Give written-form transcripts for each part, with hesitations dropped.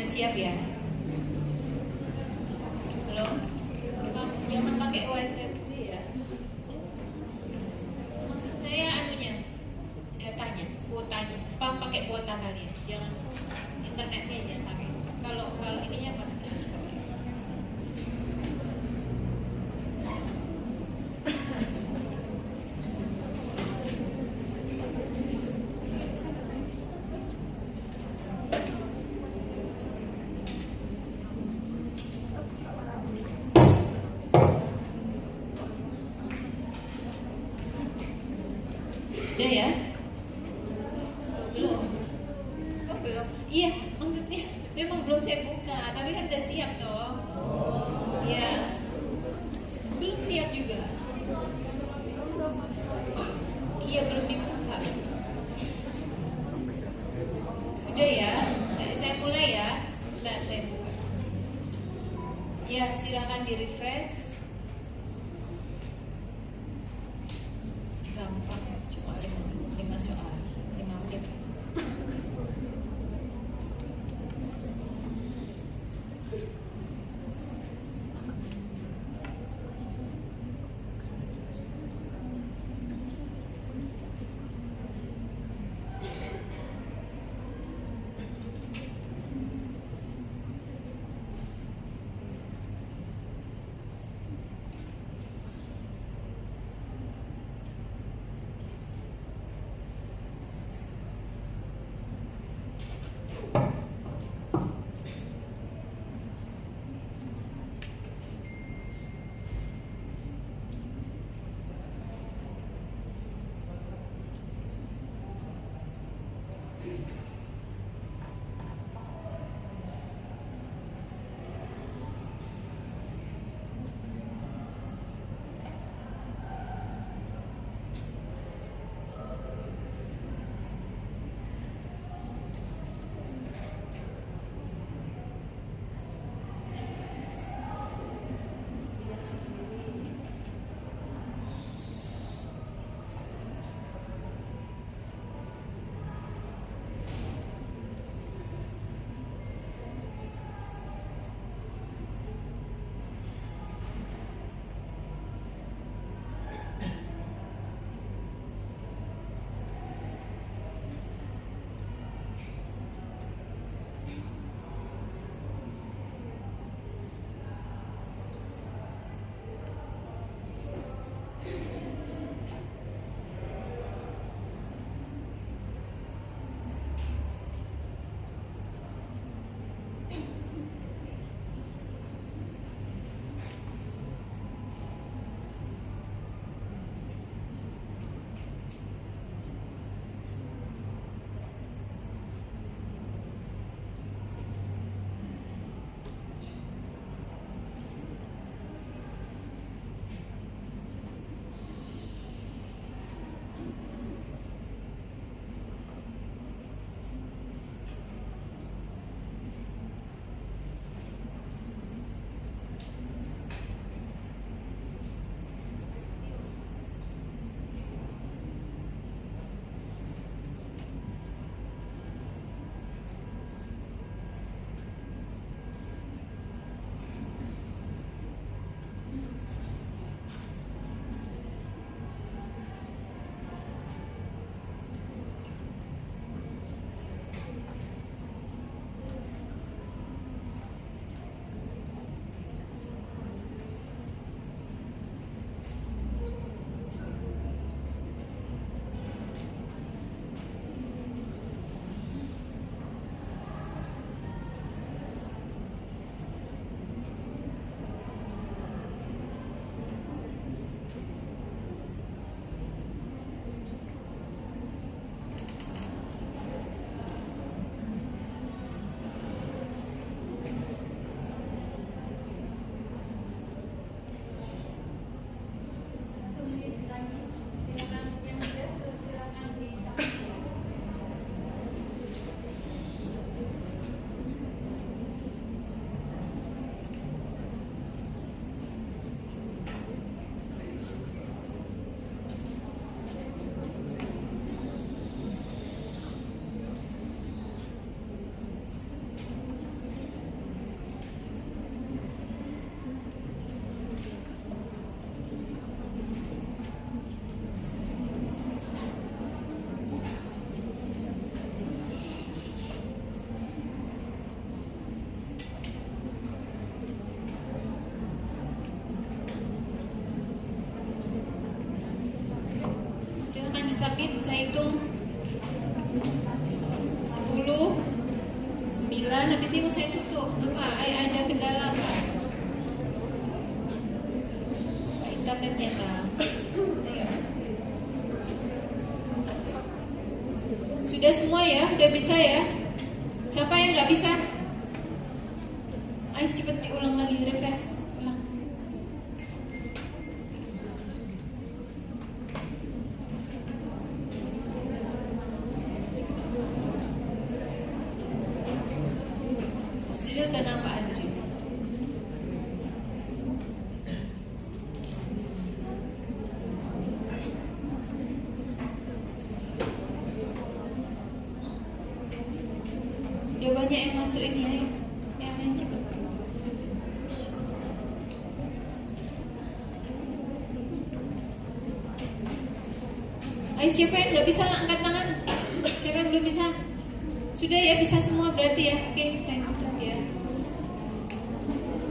Udah siap ya? Belum? Jangan pakai wifi dulu ya. Maksud saya anunya, datanya, kuotanya. Pakai kuota kalian. Jangan internetnya jangan pakai. Kalau ininya pakai harus pakai. Sudah ya? Belum? Kok belum? Iya, maksudnya memang belum saya buka, tapi kan udah siap dong. Iya. Belum siap juga. Iya, belum dibuka. Sudah ya? Saya mulai ya. Sudah, saya buka. Ya, silakan di-refresh. Gampang, cuma 5 soal, 5 menit. hitung 10, 9, habis ini mau saya tutup. Apa? Ada kendala apa? Internetnya tak? Ayo. Sudah semua ya? Udah bisa ya? Siapa yang nggak bisa? Ayo cepet diulang lagi, refresh. Ulang. Azril kenapa Azril? Udah banyak yang masuk ini ya. Yang cepet. Ayo siapa yang nggak bisa angkat tangan? Siapa yang belum bisa? Sudah ya, bisa semua berarti ya. Oke, saya tutup ya.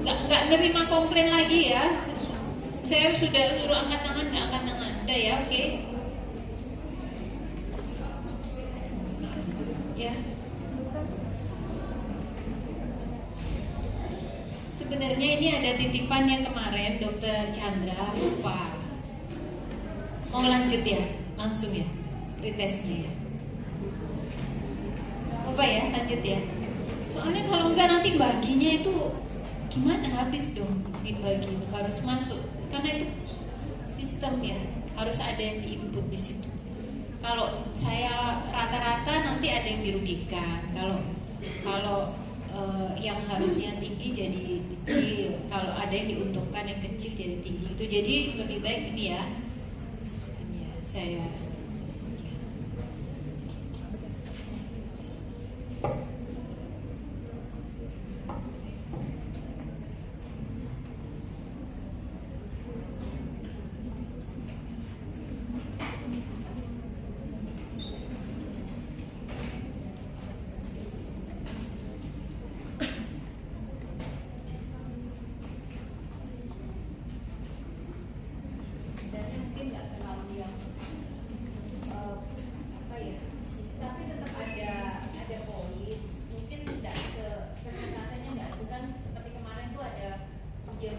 Nggak nerima komplain lagi ya. Saya sudah suruh angkat tangan, nggak angkat tangan. Udah ya, oke. Ya. Sebenarnya ini ada titipan yang kemarin Dokter Chandra lupa. Mau lanjut ya, langsung ya, pretestnya ya. Apa ya, lanjut ya. Soalnya kalau enggak nanti baginya itu gimana, habis dong dibagi, harus masuk. Karena itu sistem ya, harus ada yang diinput di situ. Kalau saya rata-rata nanti ada yang dirugikan. Kalau yang harusnya tinggi jadi kecil, kalau ada yang diuntungkan yang kecil jadi tinggi. Itu jadi lebih baik ini ya. Saya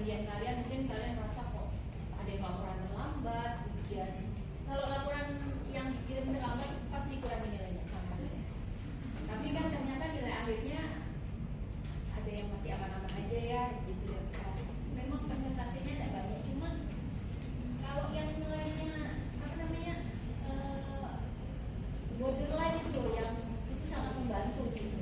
ujian kalian, mungkin kalian merasa kok ada yang laporan terlambat, ujian. Kalau laporan yang dikirim terlambat pasti kurang nilainya sama. Tapi kan ternyata nilai akhirnya ada yang masih aman-aman aja ya, gitu ya. Memang presentasinya tidak banyak, cuma kalau yang nilainya apa namanya borderline itu loh, yang itu sangat membantu gitu.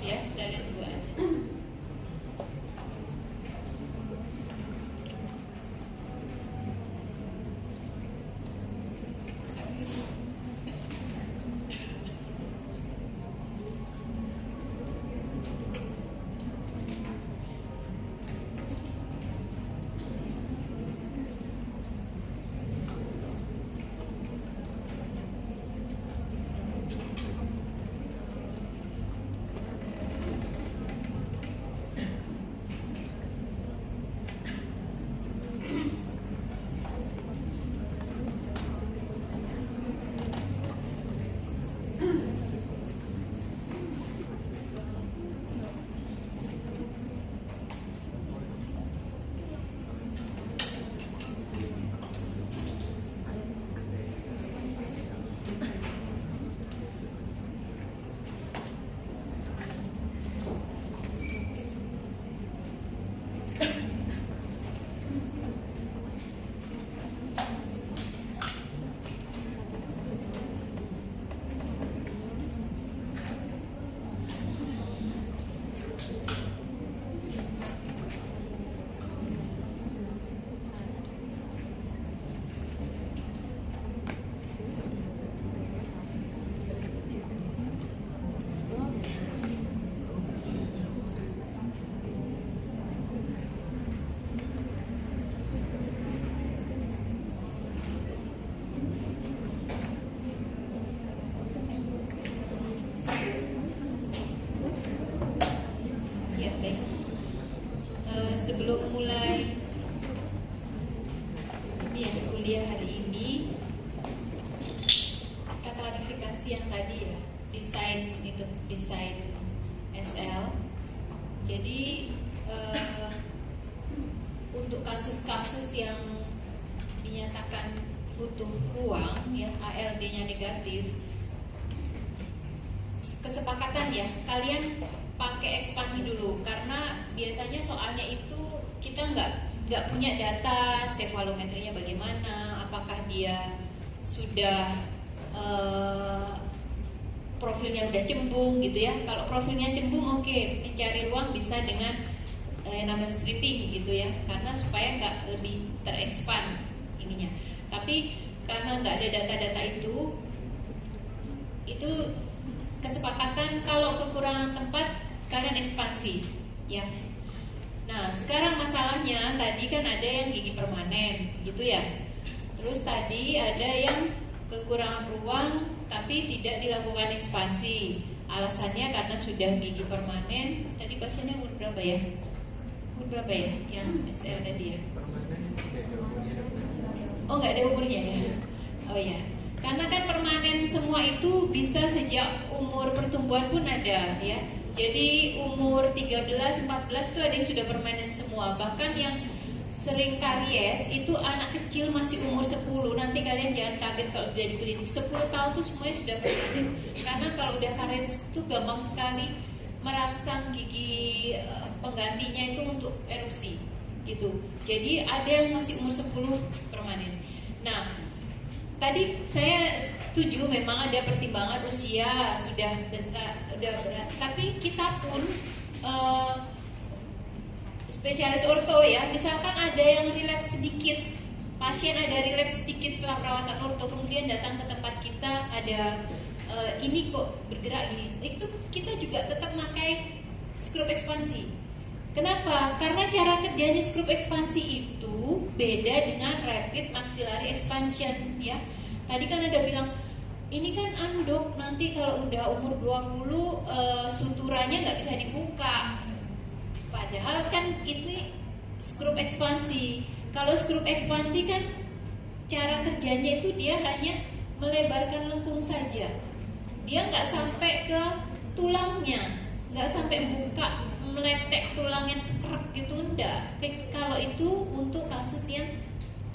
Ya, sekalian dua aja. Sebelum mulai kuliah hari ini, kita klarifikasi yang tadi ya, desain SL. Jadi untuk kasus-kasus yang dinyatakan butuh ruang ya, ALD-nya negatif, kesepakatan ya, kalian pakai ekspansi dulu, karena biasanya soalnya itu kita nggak punya data sefalometrinya bagaimana, apakah dia sudah profilnya udah cembung gitu ya. Kalau profilnya cembung, oke, mencari ruang bisa dengan yang namanya stripping gitu ya, karena supaya nggak lebih terekspan ininya. Tapi karena nggak ada data-data itu kesepakatan kalau kekurangan tempat kalian ekspansi ya. Nah sekarang masalahnya tadi kan ada yang gigi permanen gitu ya, terus tadi ada yang kekurangan ruang tapi tidak dilakukan ekspansi, alasannya karena sudah gigi permanen. Tadi pasiennya umur berapa ya? Umur berapa ya yang SL tadi ya? Oh nggak ada umurnya ya? Oh ya, karena kan permanen semua itu bisa sejak umur pertumbuhan pun ada ya. Jadi umur 13, 14 itu ada yang sudah permanen semua. Bahkan yang sering karies itu anak kecil masih umur 10. Nanti kalian jangan kaget kalau sudah di klinik 10 tahun tuh semuanya sudah permanen. Karena kalau udah karies itu gampang sekali merangsang gigi penggantinya itu untuk erupsi gitu. Jadi ada yang masih umur 10 permanen. Nah, tadi saya setuju memang ada pertimbangan usia sudah besar, sudah berat. Tapi kita pun spesialis orto ya, misalkan ada yang relapse sedikit, pasien ada relapse sedikit setelah perawatan orto, kemudian datang ke tempat kita ada ini kok bergerak gini, itu kita juga tetap pakai skrup ekspansi. Kenapa? Karena cara kerjanya skrup ekspansi itu beda dengan rapid maxillary expansion ya. Tadi kan ada bilang ini kan dok, nanti kalau udah umur 20 suturannya nggak bisa dibuka. Padahal kan ini skrup ekspansi. Kalau skrup ekspansi kan cara kerjanya itu dia hanya melebarkan lengkung saja. Dia nggak sampai ke tulangnya, nggak sampai buka meletek tulang yang kerak gitu, enggak. Kalau itu untuk kasus yang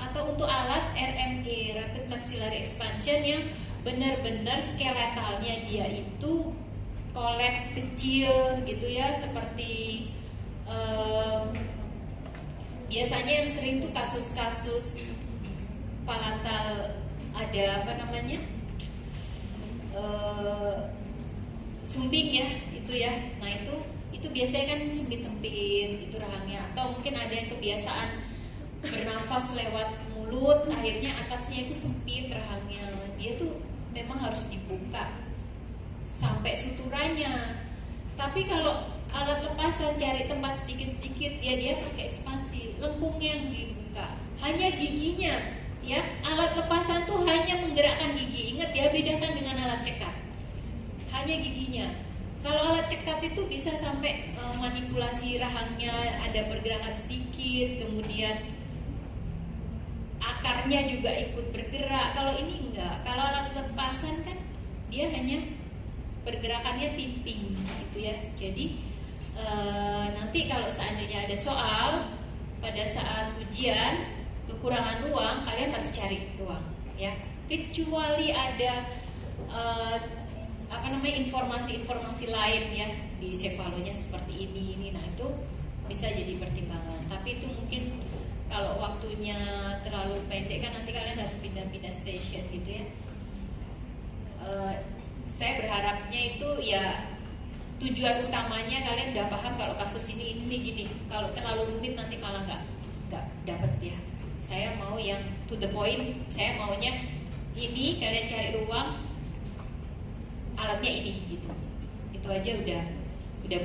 atau untuk alat RME, rapid maxillary expansion, yang benar-benar skeletalnya dia itu kolaps kecil gitu ya, seperti biasanya yang sering tuh kasus-kasus palatal ada apa namanya sumbing ya itu ya. Nah itu biasanya kan sempit-sempit itu rahangnya, atau mungkin ada yang kebiasaan bernafas lewat mulut, akhirnya atasnya itu sempit rahangnya. Dia tuh memang harus dibuka sampai suturannya. Tapi kalau alat lepasan cari tempat sedikit-sedikit ya, dia pakai ekspansi, lengkungnya yang dibuka, hanya giginya ya. Alat lepasan tuh hanya menggerakkan gigi, ingat ya, bedakan dengan alat cekat, hanya giginya. Kalau alat cekat itu bisa sampai manipulasi rahangnya, ada pergerakan sedikit, kemudian akarnya juga ikut bergerak. Kalau ini enggak. Kalau alat lepasan kan dia hanya pergerakannya timping gitu ya. Jadi nanti kalau seandainya ada soal pada saat ujian kekurangan ruang, kalian harus cari ruang ya. Kecuali ada informasi-informasi lain ya di cefalonya seperti ini. Nah itu bisa jadi pertimbangan. Tapi itu mungkin kalau waktunya terlalu pendek kan nanti kalian harus pindah-pindah station gitu ya. Saya berharapnya itu ya tujuan utamanya kalian udah paham kalau kasus ini gini. Kalau terlalu rumit nanti malah nggak dapet ya. Saya mau yang to the point. Saya maunya ini, kalian cari ruang, alatnya ini gitu. Itu aja udah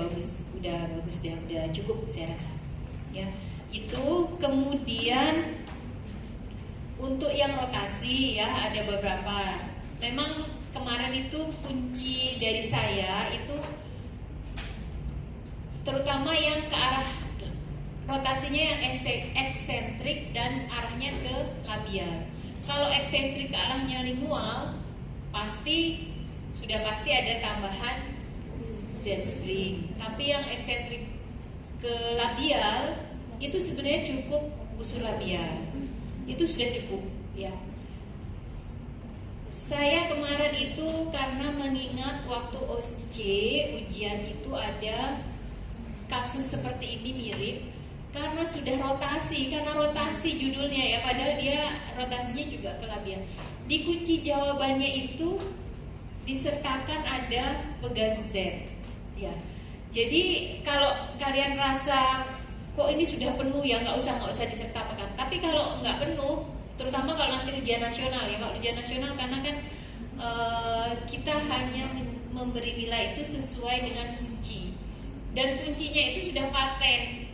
bagus, udah cukup saya rasa. Ya, itu kemudian untuk yang rotasi ya ada beberapa. Memang kemarin itu kunci dari saya itu terutama yang ke arah rotasinya yang eksentrik dan arahnya ke labial. Kalau eksentrik ke arahnya lingual sudah pasti ada tambahan Z spring. Tapi yang eksentrik ke labial itu sebenarnya cukup busur labial. Itu sudah cukup ya. Saya kemarin itu karena mengingat waktu OSC ujian itu ada kasus seperti ini mirip, karena sudah rotasi, karena rotasi judulnya ya, padahal dia rotasinya juga ke labial. Di kunci jawabannya itu disertakan ada pegas Z ya. Jadi kalau kalian rasa kok ini sudah penuh ya nggak usah disertakan. Tapi kalau nggak penuh, terutama kalau nanti ujian nasional ya, kalau ujian nasional karena kan kita hanya memberi nilai itu sesuai dengan kunci, dan kuncinya itu sudah paten,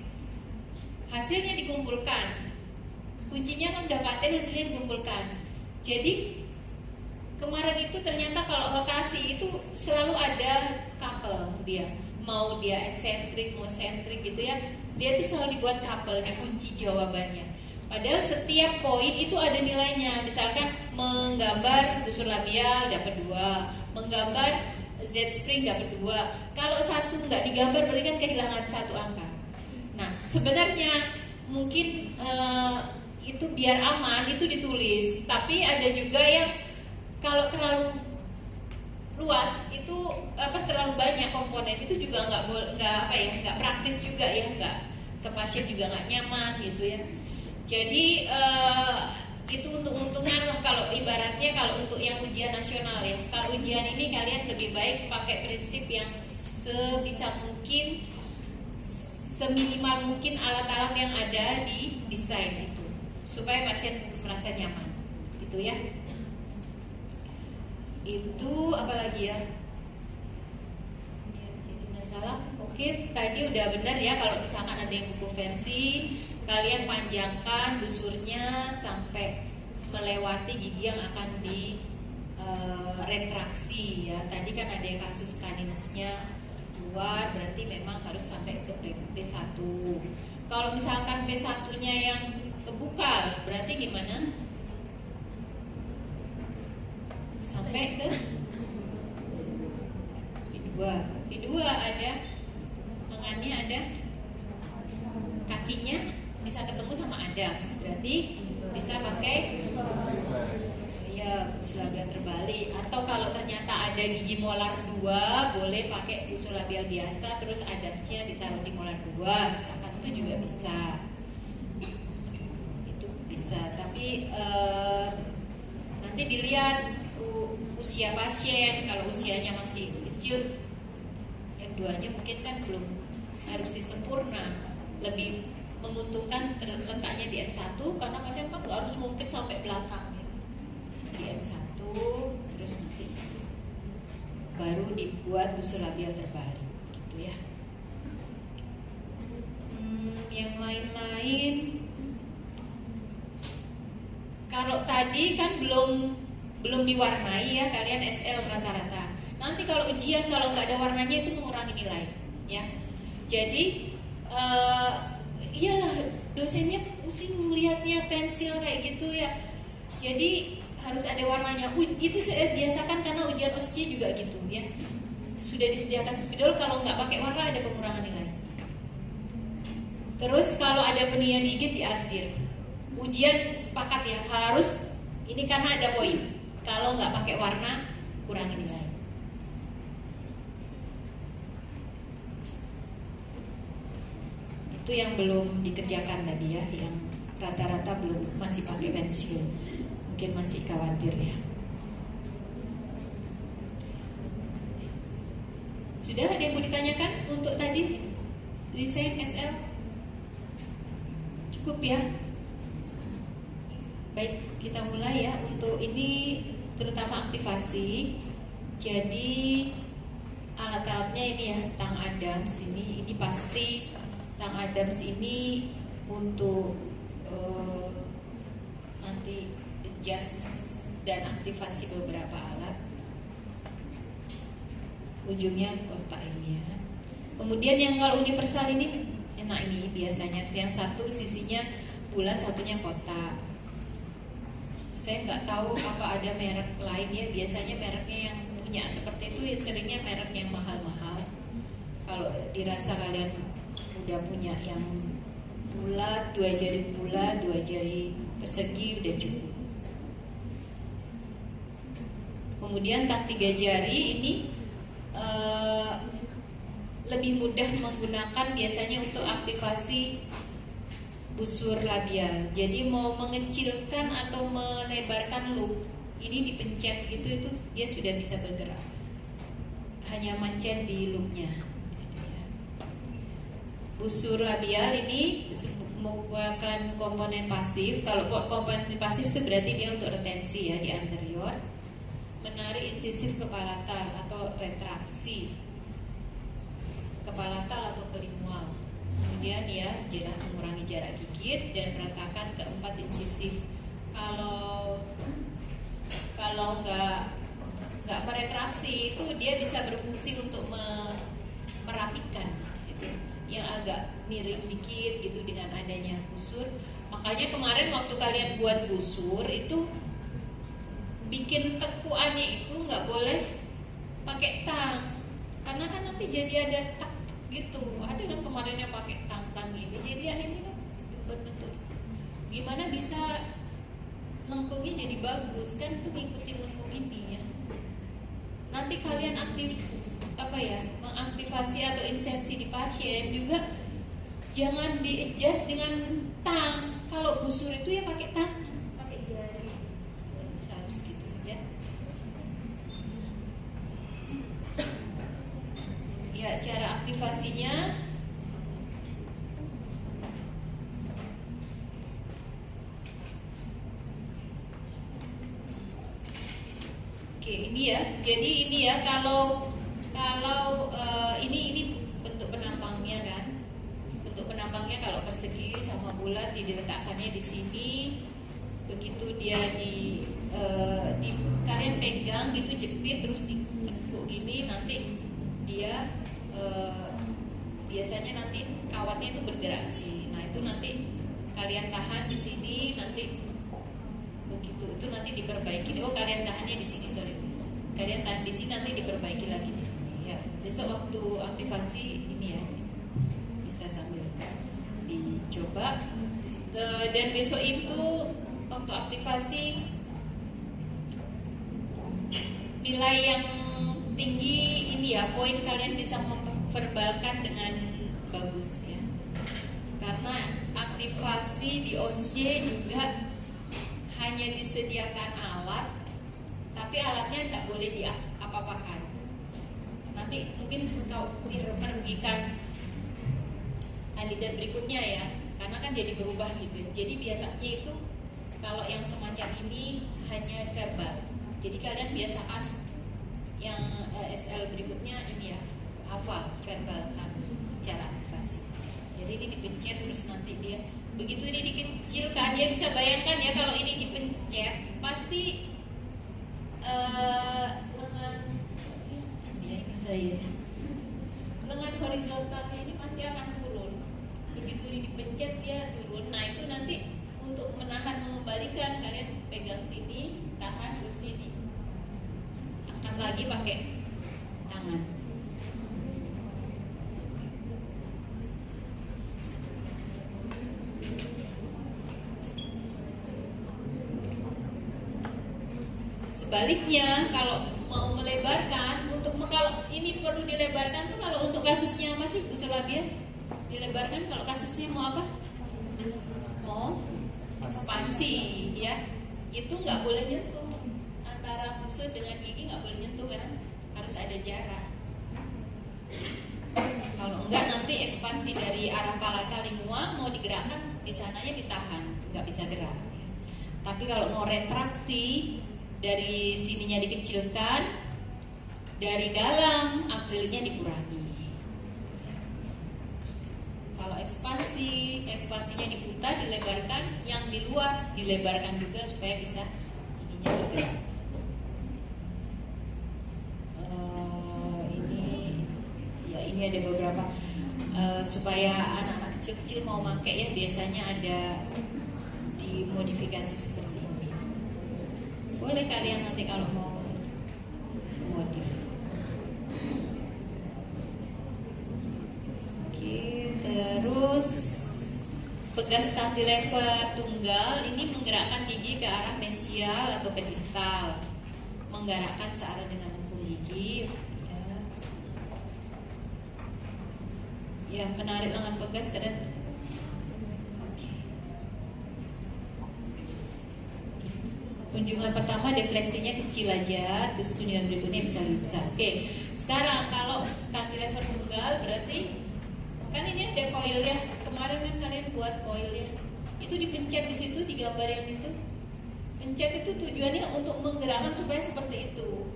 hasilnya dikumpulkan. Kuncinya kan udah paten, hasilnya dikumpulkan. Jadi kemarin itu ternyata kalau rotasi itu selalu ada couple dia. mau dia eksentrik, mau sentrik gitu ya, dia tuh selalu dibuat couple, dikunci jawabannya. Padahal setiap poin itu ada nilainya. Misalkan menggambar busur labial dapat 2, menggambar Z-spring dapat 2. Kalau satu nggak digambar berarti kan kehilangan satu angka. Nah sebenarnya mungkin itu biar aman itu ditulis. Tapi ada juga yang kalau terlalu luas itu terlalu banyak komponen itu juga nggak praktis juga ya, nggak ke pasien juga nggak nyaman gitu ya. Jadi itu untung-untungan lah kalau ibaratnya kalau untuk yang ujian nasional ya. Kalau ujian ini kalian lebih baik pakai prinsip yang sebisa mungkin, seminimal mungkin alat-alat yang ada di desain itu supaya pasien merasa nyaman gitu ya. Itu apalagi ya? Jadi masalah. Oke, tadi udah benar ya kalau misalkan ada yang buku versi, kalian panjangkan busurnya sampai melewati gigi yang akan di retraksi ya. Tadi kan ada yang kasus kaninesnya keluar, berarti memang harus sampai ke P1. Kalau misalkan P1-nya yang kebuka, berarti gimana? Sampai ke P2 ada tangannya, ada kakinya bisa ketemu sama Adams, berarti bisa pakai ya busur labial terbalik. Atau kalau ternyata ada gigi molar 2 boleh pakai busur labial biasa terus Adamsnya ditaruh di molar 2 misalkan, itu juga bisa. Itu bisa, tapi nanti dilihat usia pasien. Kalau usianya masih kecil, yang 2-nya mungkin kan belum harus sempurna, lebih menguntungkan letaknya di M1 karena pasien kan nggak harus ngungkit sampai belakang ya. Di M1 terus nanti baru dibuat busur labial terbalik gitu ya. Yang lain-lain, kalau tadi kan belum diwarnai ya, kalian SL rata-rata. Nanti kalau ujian kalau nggak ada warnanya itu mengurangi nilai ya. Jadi iyalah dosennya pusing melihatnya pensil kayak gitu ya. Jadi harus ada warnanya. Itu saya biasakan karena ujian OSCE juga gitu ya. Sudah disediakan spidol, kalau nggak pakai warna ada pengurangan nilai. Terus kalau ada penilaian gigit diarsir. Ujian sepakat ya harus ini karena ada poin. Kalau nggak pakai warna kurangi nilai. Itu yang belum dikerjakan tadi ya, yang rata-rata belum, masih pakai pensil, mungkin masih khawatir ya. Sudah ada yang mau ditanyakan untuk tadi desain SL? Cukup ya. Baik, kita mulai ya. Untuk ini terutama aktivasi. Jadi alat-alatnya ini ya, tang Adams ini pasti tang Adams ini untuk nanti adjust dan aktivasi beberapa alat. Ujungnya kotak ini ya. Kemudian yang kalau universal ini enak ini biasanya, yang satu sisinya bulat, satunya kotak. Saya nggak tahu apa ada merek lain ya. Biasanya mereknya yang punya seperti itu ya, seringnya merek yang mahal-mahal. Kalau dirasa kalian udah punya yang bulat, 2 jari bulat, 2 jari persegi udah cukup. Kemudian tang 3 jari ini lebih mudah menggunakan biasanya untuk aktivasi busur labial. Jadi mau mengecilkan atau melebarkan loop, ini dipencet gitu, itu dia sudah bisa bergerak. Hanya mencet di loopnya. Busur labial ini merupakan komponen pasif. Kalau komponen pasif itu berarti dia untuk retensi ya di anterior. Menarik insisif ke palatal atau retraksi ke palatal atau ke lingual. Kemudian ya jelas mengurangi jarak gigit dan meratakan ke 4 insisif. Kalau nggak meretraksi itu dia bisa berfungsi untuk merapikan gitu, yang agak miring dikit gitu dengan adanya busur. Makanya kemarin waktu kalian buat busur itu bikin tekuannya itu nggak boleh pakai tang, karena kan nanti jadi ada tak gitu. Ada kan kemarin yang pakai tang ini, jadi akhirnya kan berbentuk gitu. Gimana bisa lengkungnya jadi bagus kan, tuh ngikutin lengkung ini ya. Nanti kalian mengaktifasi atau insensi di pasien juga jangan di adjust dengan tang. Kalau busur itu ya pakai tangan, pakai jari, harus gitu ya. Ya, cara aktivasinya oke, ini ya. Jadi ini ya, kalau ini bentuk penampangnya kan. Bentuk penampangnya kalau persegi sama bulat, diletakkannya di sini. Begitu dia di kalian pegang gitu, jepit terus ditekuk gini, nanti dia biasanya nanti kawatnya itu bergerak ke sini. Nah, itu nanti kalian tahan di sini, nanti begitu itu nanti diperbaiki. Oh, kalian tahannya di sini, sorry. Kalian tahan di sini, nanti diperbaiki lagi di sini. Ya, besok waktu aktivasi ini ya bisa sambil dicoba. Dan besok itu waktu aktivasi nilai yang tinggi ini ya, poin kalian bisa memverbalkan dengan bagus ya. Karena aktivasi di OSJ juga hanya disediakan alat, tapi alatnya tidak boleh diapa-apakan. Nanti mungkin kau merugikan kandidat berikutnya ya, karena kan jadi berubah gitu. Jadi biasanya itu kalau yang semacam ini hanya verbal. Jadi kalian biasakan yang SL berikutnya ini ya, hafal, verbalkan cara aktivasi. Jadi ini dipencet terus nanti dia begitu ini dikecilkan, dia bisa bayangkan ya kalau ini dipencet pasti lengan horizontalnya ini pasti akan turun. Begitu ini dipencet dia turun. Nah, itu nanti untuk menahan mengembalikan kalian pegang sini, tahan terus ini akan lagi pakai tangan. Sebaliknya kalau mau melebarkan, kalau ini perlu dilebarkan tuh kalau untuk kasusnya apa sih busur labia? Dilebarkan kalau kasusnya mau apa? Mau ekspansi ya. Itu nggak boleh nyentuh, antara busur dengan gigi nggak boleh nyentuh kan, harus ada jarak. Kalau enggak nanti ekspansi dari arah palata lingua mau digerakkan, di sananya ditahan, nggak bisa gerak. Tapi kalau mau retraksi, dari sininya dikecilkan, dari dalam akrilnya dikurangi. Kalau ekspansinya diputar, dilebarkan, yang di luar dilebarkan juga supaya bisa ininya bergerak. Ini ada beberapa supaya anak-anak kecil-kecil mau pakai ya, biasanya ada dimodifikasi seperti ini. Boleh kalian nanti kalau mau modif. Terus pegas cantilever tunggal ini menggerakkan gigi ke arah mesial atau ke distal, menggerakkan searah dengan lengkung gigi. Ya, menarik lengan pegas kadang. Kunjungan pertama defleksinya kecil aja, terus kunjungan berikutnya bisa lebih besar. Oke, sekarang kalau cantilever tunggal berarti kan ini ada coil ya. Kemarin kan kalian buat coil ya. Itu dipencet di situ, di gambar yang itu. Pencet itu tujuannya untuk menggerakkan supaya seperti itu.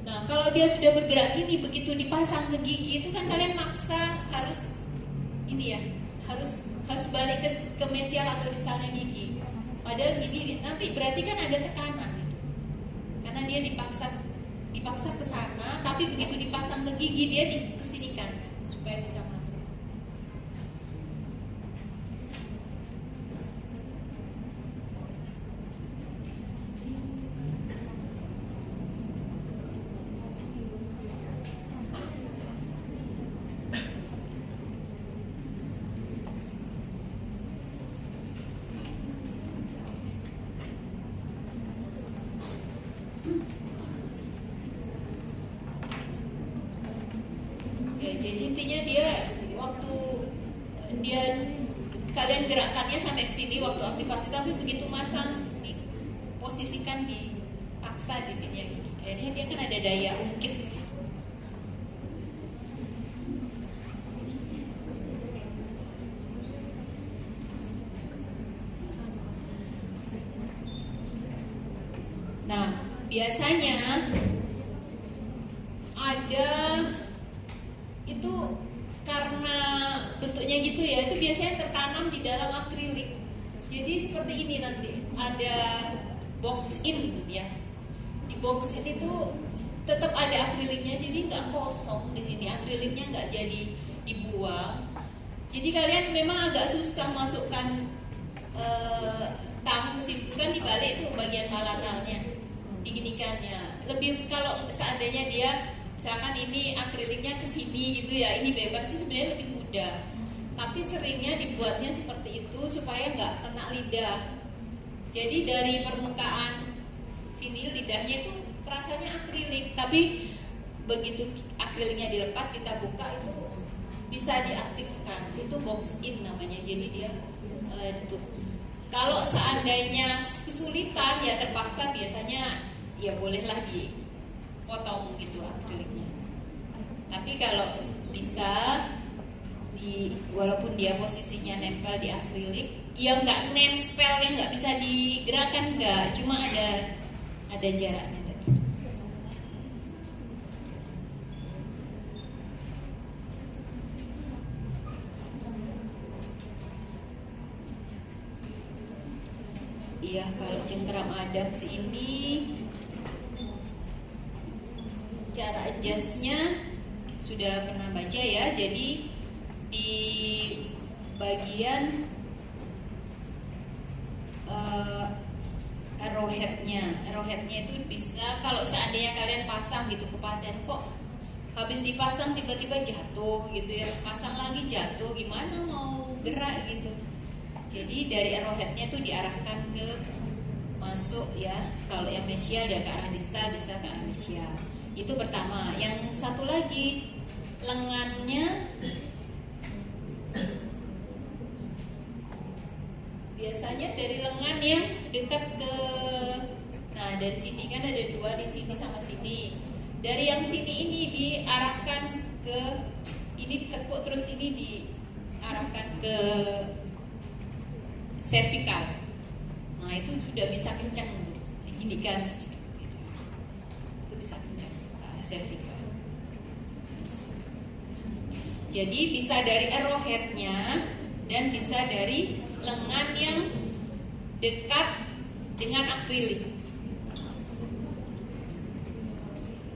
Nah, kalau dia sudah bergerak gini, begitu dipasang ke gigi itu kan kalian maksa harus ini ya, harus balik ke mesial atau distalnya gigi. Padahal gini nanti berarti kan ada tekanan gitu. Karena dia dipaksa ke sana, tapi begitu dipasang ke gigi dia dikesinikan. dia kalian gerakannya sampai ke sini waktu aktivasi, tapi begitu masang diposisikan di paksa di sini ya. Akhirnya dia kan ada daya ungkit. Nah, biasanya ada itu karena bentuknya gitu ya, itu biasanya tertanam di dalam akrilik. Jadi seperti ini nanti ada box in ya. Di box in itu tetap ada akriliknya, jadi nggak kosong di sini. Akriliknya nggak jadi dibuang. Jadi kalian memang agak susah masukkan tang ke situ, kan dibalik itu bagian palatalnya, diginikannya. Lebih kalau seandainya dia misalkan ini akriliknya ke sini gitu ya, ini bebas, itu sebenarnya lebih mudah. Tapi seringnya dibuatnya seperti itu supaya nggak kena lidah. Jadi dari permukaan vinil lidahnya itu rasanya akrilik, tapi begitu akriliknya dilepas kita buka itu bisa diaktifkan. Itu box in namanya. Jadi dia tutup. Kalau seandainya kesulitan ya terpaksa biasanya ya bolehlah dipotong gitu akriliknya. Tapi kalau bisa walaupun dia posisinya nempel di akrilik, ya nggak nempel, yang nggak bisa digerakkan, nggak, cuma ada jaraknya tadi. Iya, kalau cengkeram adapsi ini cara adjustnya sudah pernah baca ya. Jadi di bagian arrowheadnya itu bisa, kalau seandainya kalian pasang gitu ke pasien, kok habis dipasang tiba-tiba jatuh gitu ya, pasang lagi jatuh, gimana mau gerak gitu. Jadi dari arrowheadnya itu diarahkan ke masuk ya. Kalau yang mesial ya ke arah distal, distal ke arah mesial. Itu pertama. Yang satu lagi lengannya biasanya dari lengan yang dekat ke, nah dari sini kan ada dua, di sini sama sini. Dari yang sini ini diarahkan ke, ini ditekuk, terus ini diarahkan ke cervical. Nah itu sudah bisa kencang tuh, diginikan sedikit gitu. Itu bisa kencang cervical. Jadi bisa dari arrowheadnya dan bisa dari lengan yang dekat dengan akrilik.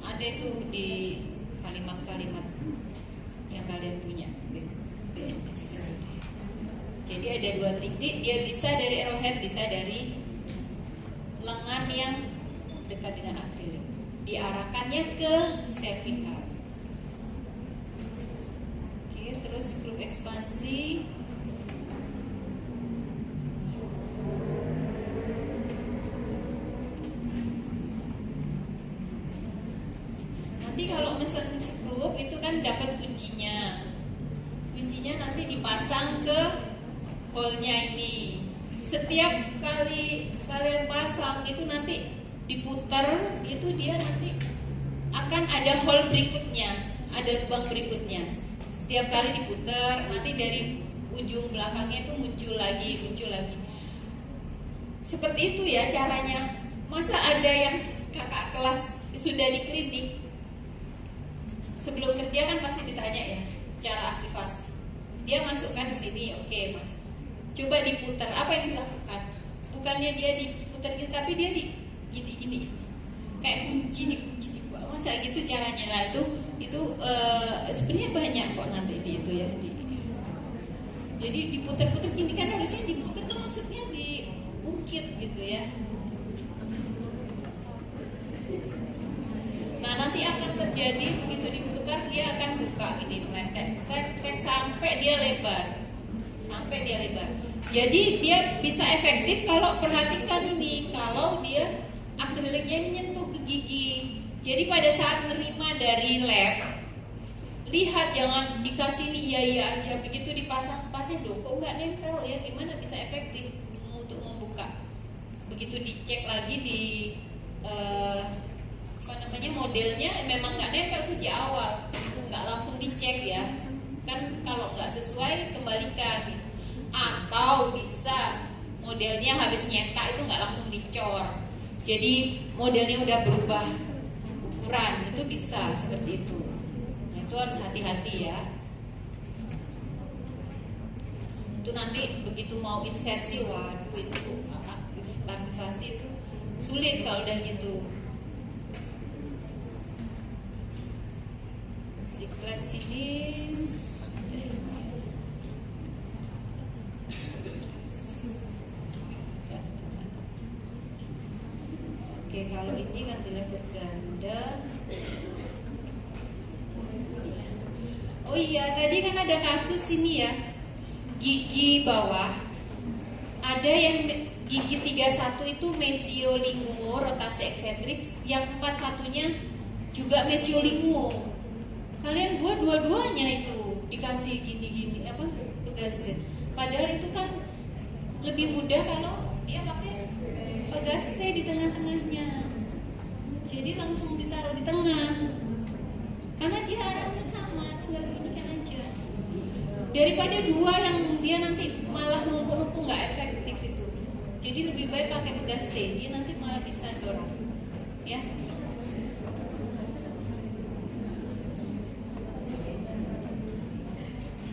Ada itu di kalimat-kalimat yang kalian punya BNS. Jadi ada dua titik, dia bisa dari arrowhead, bisa dari lengan yang dekat dengan akrilik. Diarahkannya ke cervical. Oke, terus grup ekspansi. Nanti kalau mesen skrup itu kan dapat kuncinya. Kuncinya nanti dipasang ke hole-nya ini. Setiap kali kalian pasang itu nanti diputar, itu dia nanti akan ada hole berikutnya, ada lubang berikutnya. Setiap kali diputar, nanti dari ujung belakangnya itu muncul lagi. Seperti itu ya caranya. Masa ada yang kakak kelas sudah di klinik, sebelum kerja kan pasti ditanya ya cara aktivasi. Dia masukkan di sini, oke, masuk. Coba diputar, apa yang dilakukan? Bukannya dia diputar gitu, tapi dia gini, kayak kunci dibuat. Masa gitu caranya? Lah itu sebenarnya banyak kok nanti di itu ya. Jadi diputar-putar gini kan, harusnya diputar tuh maksudnya diungkit gitu ya. Nah nanti akan terjadi begitu diputar dia akan buka gini, tek sampai dia lebar. Jadi dia bisa efektif kalau perhatikan ini, kalau dia akriliknya ini nyentuh ke gigi. Jadi pada saat menerima dari lab, lihat, jangan dikasih ini iya aja, begitu dipasang loh kok nggak nempel ya, gimana bisa efektif untuk membuka. Begitu dicek lagi di modelnya memang nggak nempel sejak awal, nggak langsung dicek ya kan, kalau nggak sesuai kembalikan gitu. Atau bisa modelnya habis nyetak itu nggak langsung dicor, jadi modelnya udah berubah ukuran, itu bisa seperti itu. Nah, itu harus hati-hati ya. Itu nanti begitu mau insersi, waduh itu aktivasi itu sulit kalau udah gitu. Si klep sini oke, kalau ini kantilever ganda. Oh iya, tadi kan ada kasus ini ya, gigi bawah ada yang gigi 31 itu mesiolinguo rotasi eksentrik, yang 41-nya juga mesiolinguo. Kalian buat dua-duanya itu dikasih gini-gini apa pegasen. Padahal itu kan lebih mudah kalau dia pakai pegaste di tengah-tengahnya. Jadi langsung ditaruh di tengah. Karena dia arahnya sama, tinggal gini kan aja. Daripada dua yang dia nanti malah numpuk-numpuk nggak efektif itu. Jadi lebih baik pakai pegaste, dia nanti malah bisa dorong. Ya.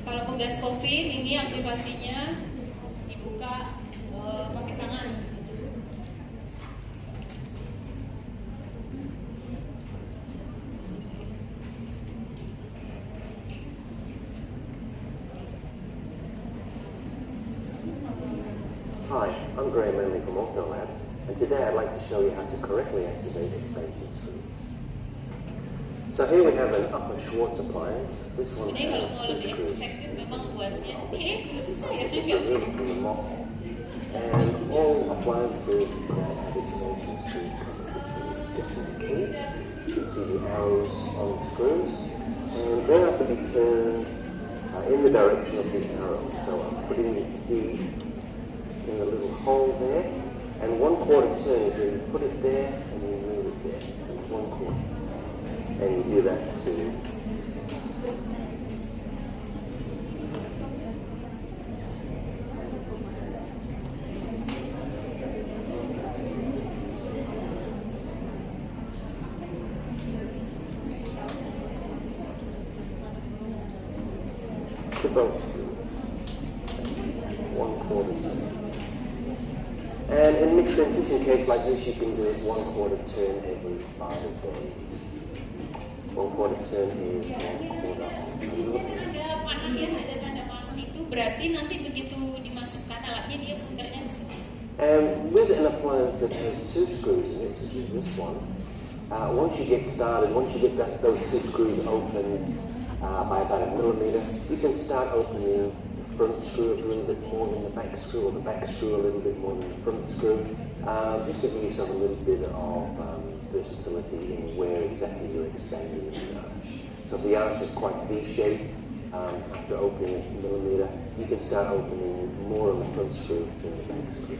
Kalau pegas COVID ini aktivasinya dibuka pakai tangan. Hi, I'm Graham Manley from Octolab, and today I'd like to show you how to correctly activate expansion screws. So here we have an upper Schwartz appliance. This one Sebenarnya kalau has mau lebih efektif memang buatnya nggak bisa ya, and all appliances that have installation screws different keys. You can see the arrows on the screws, and they have to be turned in the direction of the arrow. So I'm putting the key in the little hole there, and 1/4 turn is you put it there and you move it there. It's 1/4, and you do that too. The bolt screw, 1/4 turn. And in mixed transition case like this, you can do it 1/4 turn every 5 days. 1/4 turn is 1/4. Ada panah ya, ada tanda panah itu berarti nanti begitu dimasukkan alatnya dia putarnya di sini. And with an appliance that has 2 screws in it, such as this one, once you get started, once you get those 2 screws open by about 1 millimeter, you can start opening front screw a little bit more than the back screw, or the back screw a little bit more than the front screw, just to give yourself a little bit of versatility in where exactly you're expanding the arch. So if the arch is quite V-shaped, after opening a millimeter, you can start opening more on the front screw than the back screw.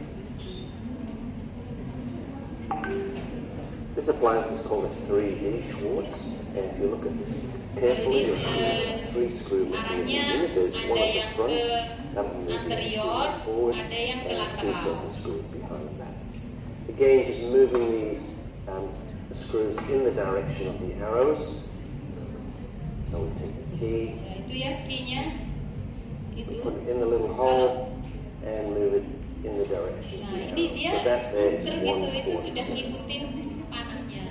This appliance is called a 3D Schwartz, and if you look at this carefully, you'll see 3 screw mechanisms. There's one at the front, that one is forward, and 2 broken screws behind that. Again, just moving these screws in the direction of the arrows. So we take the key, Itu ya key-nya itu. we put it in the little hole, and move it in the direction of Nah, the ini arrow. dia So that there is muter gitu, itu 1/4. sudah ngikutin panahnya.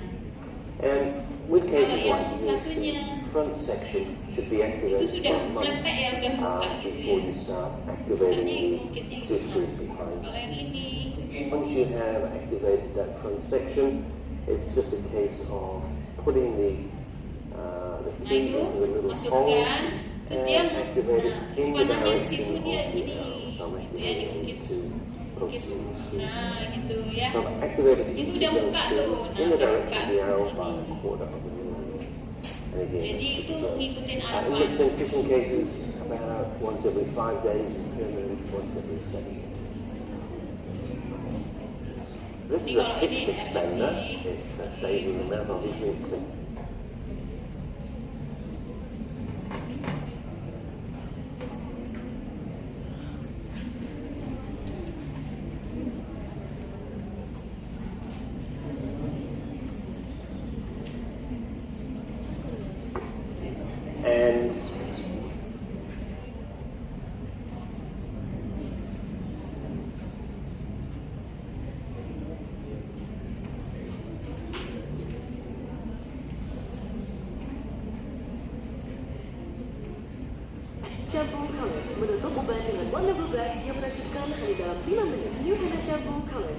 And with cases Kalau yang like this, satunya the front section should be itu activated sudah from front, meletek ya, udah buka gitu before ya. you start Putarnya activating ngikutnya the 2 gitu. screws behind. Kalau yang ini Once you have activated that front section, it's just a case of putting the nah key itu into the little hole masukkan, terus dia and activate it in the panahnya di situ direction dia of the gini, arrow. So I'm gitu ya, activating diungkit. it to push Gitu. the screw. Nah gitu ya. So I've activated Itu the udah buka tuh. in Nah, the udah direction buka of the arrow ini. by 1/4 of a millimeter. and again. Jadi itu ngikutin In arah. mixed incision cases, about once every 5 days, permanent once every 7 days. This is a fixed expander. It stays in the mouth, obviously. And Shampoo Color menutup uban dengan warna berubah yang meracukan hanya dalam 5 menit. New Henna Shampoo Color.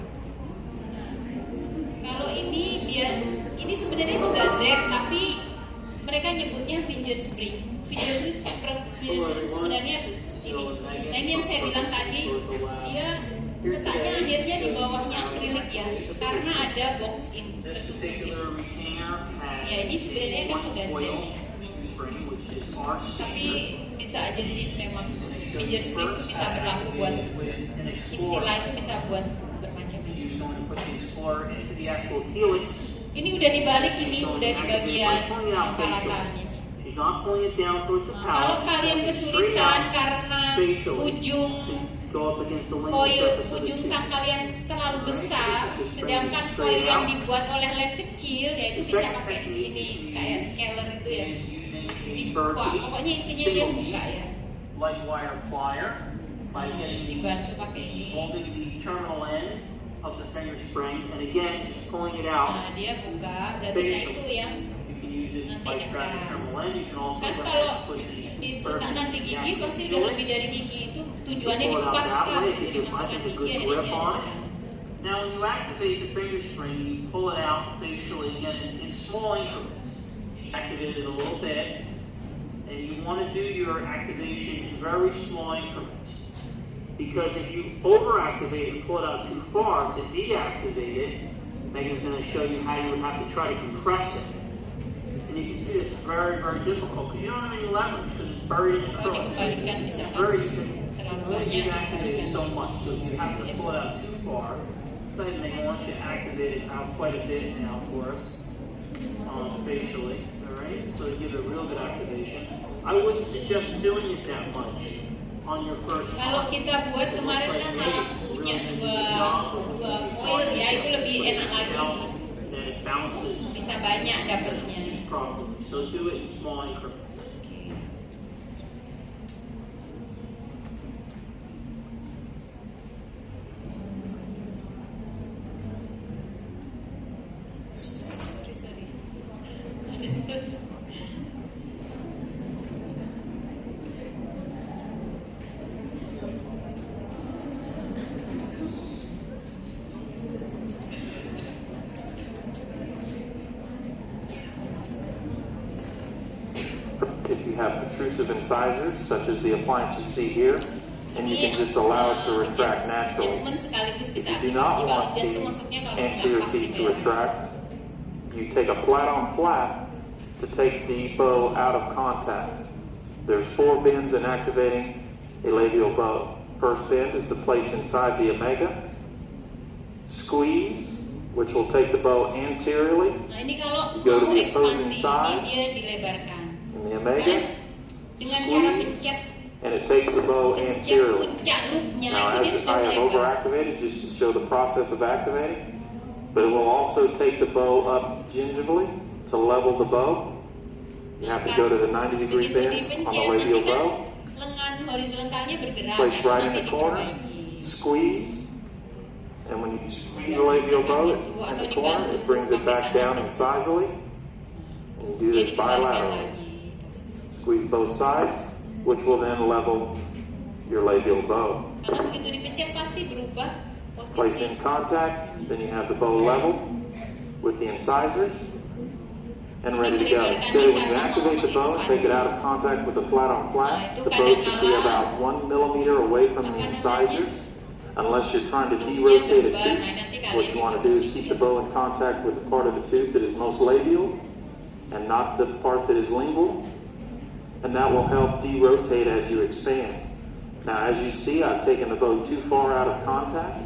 Kalau ini biar ini sebenarnya Bogazet tapi mereka nyebutnya finger spring. Finger spring sebenarnya ini. Nah ini yang saya bilang tadi, dia letaknya akhirnya di bawahnya akrilik ya, karena ada box in tertutup itu. Ya ini sebenarnya kan Bogazet ya. Tapi bisa aja sih memang finger spring itu bisa berlaku buat istilah itu bisa buat bermacam-macam. Ini udah dibalik, ini udah di bagian palatannya. Kalau kalian kesulitan karena ujung tang kalian terlalu besar, sedangkan koil yang dibuat oleh lem kecil, yaitu bisa pakai ini kayak scaler itu ya. Dibuka, pokoknya intinya dia buka ya. Terus dibantu pakai ini. Of the finger spring, and again, just pulling it out. Nah, dia buka, berarti itu yang You can use it nanti like trapping nekan. terminal end. You can also Kan go kalau ahead and put it in diletakkan di gigi perfect pasti seal udah it. lebih dari gigi, itu tujuannya Pull it out dipaksa that way, gitu, it gives dimasukkan much of a gigi good akhirnya grip ada on it. tekanan. Now, when you activate the finger spring, you pull it out facially again in small increments. Activate it a little bit, and you want to do your activation in very small increments. Because if you overactivate and pull it out too far to deactivate it, Megan's going to show you how you would have to try to compress it. And you can see it's very, very difficult because you don't have any leverage because it's buried in the Kalau throat. dikembalikan It's misalkan very, you terlalu can only banyak, deactivate it so dikembalikan. much. So if you have to pull it out too far, but Megan wants you to activate it out quite a bit now for us, facially. All right, so to give it a real good activation. I wouldn't suggest doing it that much on your first Kalau time. kita buat kemarin kan malah punya dua koil ya, itu lebih enak lagi, Then it bounces bisa banyak dapetnya. properly. So do it in small increments. Oke. Sorry. If you have protrusive incisors, such as the appliance you see here, and you can just allow it to retract naturally. Adjustment sekaligus bisa If you do aktivasi. not Kalau want adjust itu the maksudnya kalau anterior nggak pas teeth gitu to ya. retract, you take a flat-on-flat to take the bow out of contact. There's 4 bends in activating a labial bow. First bend is to place inside the omega. Squeeze, which will take the bow anteriorly Nah ini kalau Go to mau the opposing ekspansi ini side. dia dilebarkan. in the omega, Dengan cara Squeeze. pencet and it takes the bow anteriorly. puncak loopnya Now, itu dia as sudah I have melebar. overactivated, just to show the process of activating, but it will also take the bow up gingivally to level the bow. You have to go to the 90-degree Begitu bend on dipencet the nanti labial kan bow, lengan horizontalnya bergerak place ya, right in nanti the corner, diperbaiki. squeeze, and when you squeeze the labial bow in the corner, it brings it back down incisally. And you do Dia this dikembalikan bilaterally. lagi posisi. Squeeze both sides, which will then level your labial bow. Karena begitu dipencet pasti berubah Place posisi. in contact, then you have the bow level with the incisors and ready to go. Okay, when you activate the bow and take it out of contact with the flat-on-flat, the bow should be about 1 millimeter away from the incisors, unless you're trying to derotate a tooth. What you want to do is keep the bow in contact with the part of the tooth that is most labial, and not the part that is lingual, and that will help derotate as you expand. Now, as you see, I've taken the bow too far out of contact,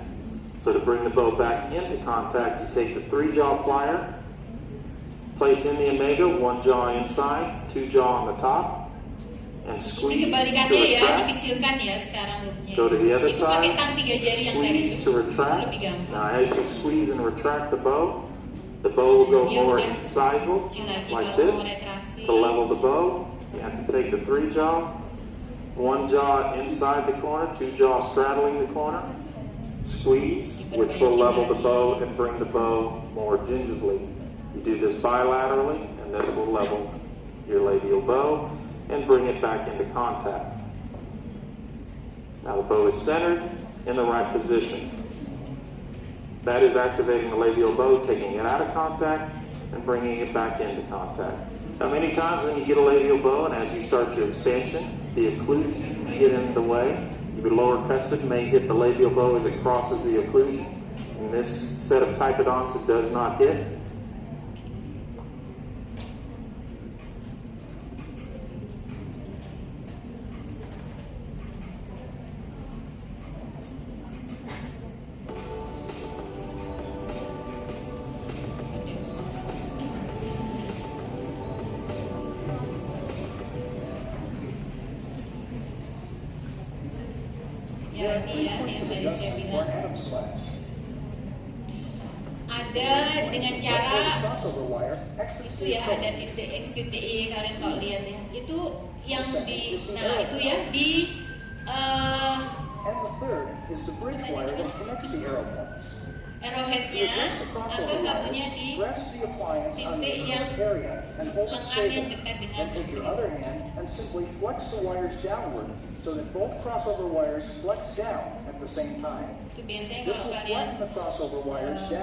so to bring the bow back into contact, you take the 3-jaw plier, place in the omega, 1 jaw inside, 2 jaw on the top, and Ini squeeze to kebalikannya ya, retract. dikecilkan ya sekarang loopnya. Go to the other Itu pakai side, tang 3 jari yang tadi squeeze itu, to itu retract. lebih gampang. Now, as you squeeze and retract the bow will go Ya more udah, incisal, kecil lagi like kalau this. mau retraksi. To level the bow, you have to take the 3 jaw, 1 jaw inside the corner, 2 jaw straddling the corner, squeeze, which will level the bow and bring the bow more gingerly. You do this bilaterally, and this will level your labial bow and bring it back into contact. Now the bow is centered in the right position. That is activating the labial bow, taking it out of contact and bringing it back into contact. Now many times when you get a labial bow and as you start your expansion, the occlusion may get in the way. Your lower crescent may hit the labial bow as it crosses the occlusion. In this set of typodonts, it does not hit. Ya, ini ya yang tadi saya bilang. Ada dengan cara itu ya, ada titik X, titik Y, kalian kalau lihat ya. Itu yang di, nah itu ya di arrowheadnya, atau satunya di titik yang lengan yang dekat dengan so that both crossover wires flex down at the same time. itu biasanya kalau kalian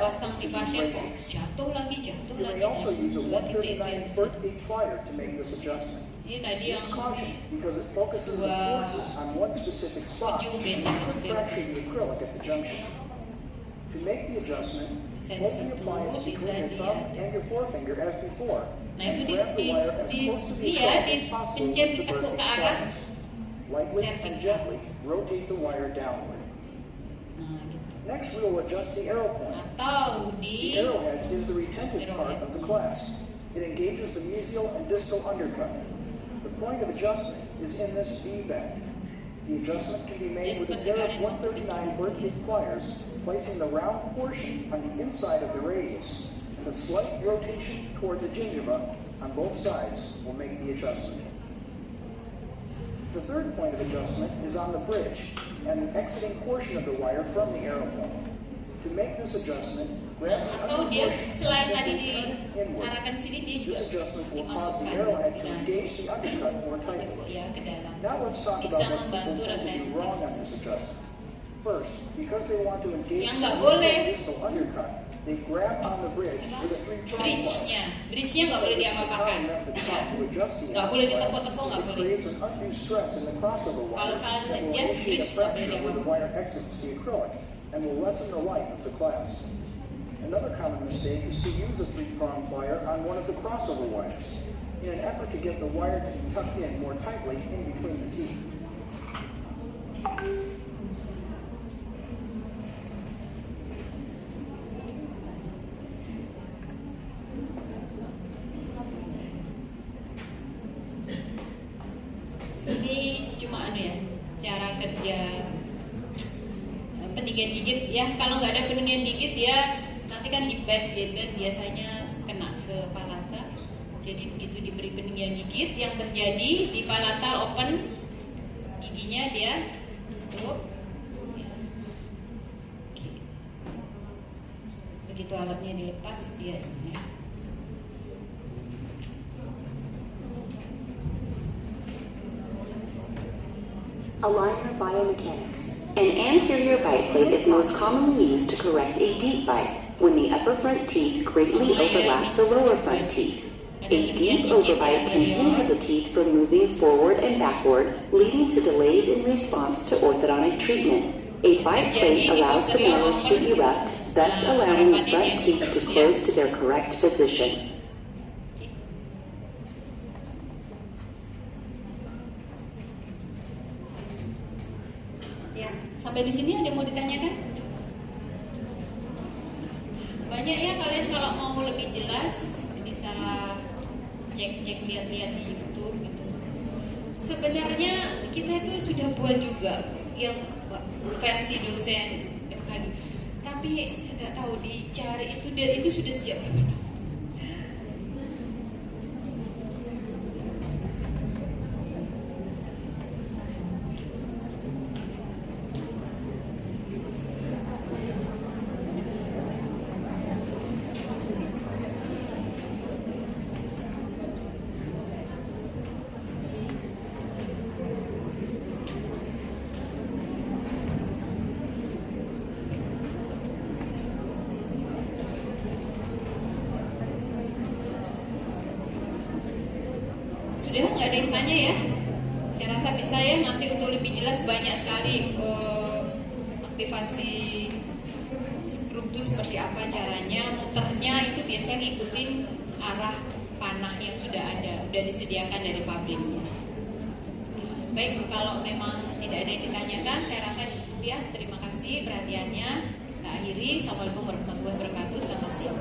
pasang di pasien kok jatuh lagi. You may also use a Dua titik itu 139 yang di first sini. beat plier to make this adjustment. Ini tadi yang Use caution because it focuses the forces on one specific spot ujung and beda. could fracture the acrylic at the junction. To make the adjustment, Bisa hold the disitu, appliance bisa between your di thumb and your forefinger as before, Nah itu and grab the wire as close to the acrylic as possible dipencet, with the ditekuk ke vertex arah pliers. Lightly and cervix. gently rotate the wire downward. Nah gitu. Next, we will adjust the arrow point. Atau di The arrowhead is the retentive part of the clasp. It engages the mesial and distal undercut. The point of adjustment is in this V bend. The adjustment can be made with a pair of 139 bird beak pliers, placing the round portion on the inside of the radius, and a slight rotation toward the gingiva on both sides will make the adjustment. The third point of adjustment is on the bridge and the exiting portion of the wire from the arrow point. To make this adjustment, grab the atau under dia portion selain and tadi gently inward. diarahkan sini, dia juga This adjustment will cause the dimasukkan arrowhead to nah, engage the undercut more tightly. tekuk ya ke dalam. Now let's talk Bisa about what membantu people tend to do reflektif. wrong on this adjustment. First, because they want to engage Yang the nggak boleh. distal undercut, they grab on the bridge with a 3-prong plier. Bridge-nya nggak boleh diapa-apakan. Ya. Nggak boleh ditekuk-tekuk, nggak boleh. Creates an undue stress in the crossover Kalau wire kalian that will adjust initiate bridge, a nggak boleh fracture where the diapa-apakan. wire exits the acrylic and will lessen the life of the clasp. Another common mistake is to use a 3-prong plier on one of the crossover wires in an effort to get the wire to be tucked in more tightly in between the teeth. Ini cuma ya cara kerja pendingin gigit ya. Kalau nggak ada pendingin gigit ya nanti kan di bed biasanya kena ke palata. Jadi begitu diberi pendingin gigit, yang terjadi di palata open giginya dia tutup. Ya. Oke. Begitu alatnya dilepas dia ya. Aligner biomechanics. An anterior bite plate is most commonly used to correct a deep bite when the upper front teeth greatly overlap the lower front teeth. A deep overbite can hinder the teeth from moving forward and backward, leading to delays in response to orthodontic treatment. A bite plate allows the molars to erupt, thus allowing the front teeth to close to their correct position. Ya, sampai di sini ada yang mau ditanyakan? Banyak ya, kalian kalau mau lebih jelas bisa cek-cek, lihat-lihat di YouTube gitu. Sebenarnya kita itu sudah buat juga yang versi dosen FKG, tapi nggak tahu dicari itu, dan itu sudah sejak berapa tahun. Sudah nggak ada yang tanya ya? Saya rasa bisa ya, nanti untuk lebih jelas banyak sekali aktivasi skrup itu seperti apa caranya, muternya itu biasanya ngikutin arah panah yang sudah ada, udah disediakan dari pabriknya. Baik, kalau memang tidak ada yang ditanyakan, saya rasa cukup ya. Terima kasih perhatiannya. Kita akhiri. Assalamualaikum warahmatullahi wabarakatuh. Selamat siang.